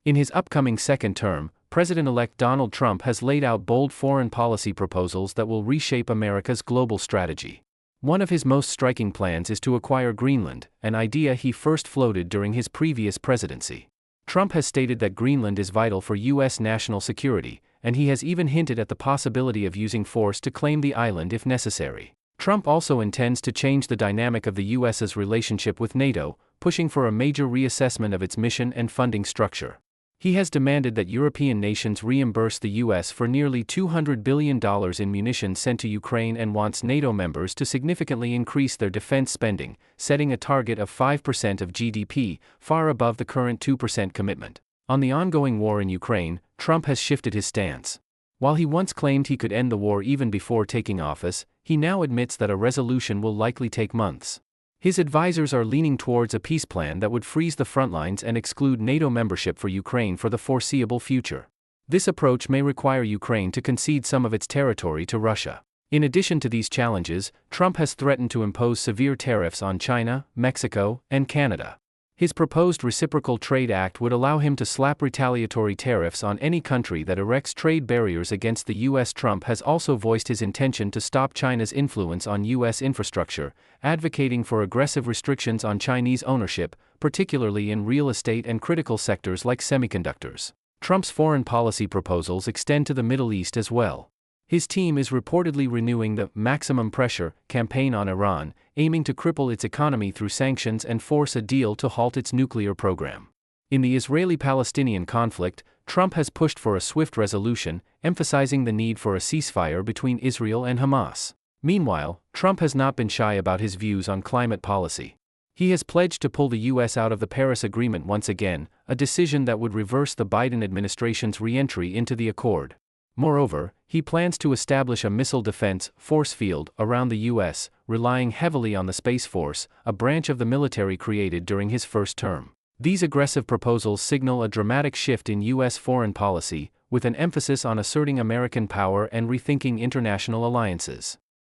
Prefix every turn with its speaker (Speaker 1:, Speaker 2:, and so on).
Speaker 1: In his upcoming second term, President-elect Donald Trump has laid out bold foreign policy proposals that will reshape America's global strategy. One of his most striking plans is to acquire Greenland, an idea he first floated during his previous presidency. Trump has stated that Greenland is vital for U.S. national security, and he has even hinted at the possibility of using force to claim the island if necessary. Trump also intends to change the dynamic of the U.S.'s relationship with NATO, pushing for a major reassessment of its mission and funding structure. He has demanded that European nations reimburse the U.S. for nearly $200 billion in munitions sent to Ukraine and wants NATO members to significantly increase their defense spending, setting a target of 5% of GDP, far above the current 2% commitment. On the ongoing war in Ukraine, Trump has shifted his stance. While he once claimed he could end the war even before taking office, he now admits that a resolution will likely take months. His advisors are leaning towards a peace plan that would freeze the front lines and exclude NATO membership for Ukraine for the foreseeable future. This approach may require Ukraine to concede some of its territory to Russia. In addition to these challenges, Trump has threatened to impose severe tariffs on China, Mexico, and Canada. His proposed Reciprocal Trade Act would allow him to slap retaliatory tariffs on any country that erects trade barriers against the U.S. Trump has also voiced his intention to stop China's influence on U.S. infrastructure, advocating for aggressive restrictions on Chinese ownership, particularly in real estate and critical sectors like semiconductors. Trump's foreign policy proposals extend to the Middle East as well. His team is reportedly renewing the maximum pressure campaign on Iran, aiming to cripple its economy through sanctions and force a deal to halt its nuclear program. In the Israeli-Palestinian conflict, Trump has pushed for a swift resolution, emphasizing the need for a ceasefire between Israel and Hamas. Meanwhile, Trump has not been shy about his views on climate policy. He has pledged to pull the U.S. out of the Paris Agreement once again, a decision that would reverse the Biden administration's re-entry into the accord. Moreover, he plans to establish a missile defense force field around the U.S., relying heavily on the Space Force, a branch of the military created during his first term. These aggressive proposals signal a dramatic shift in U.S. foreign policy, with an emphasis on asserting American power and rethinking international alliances.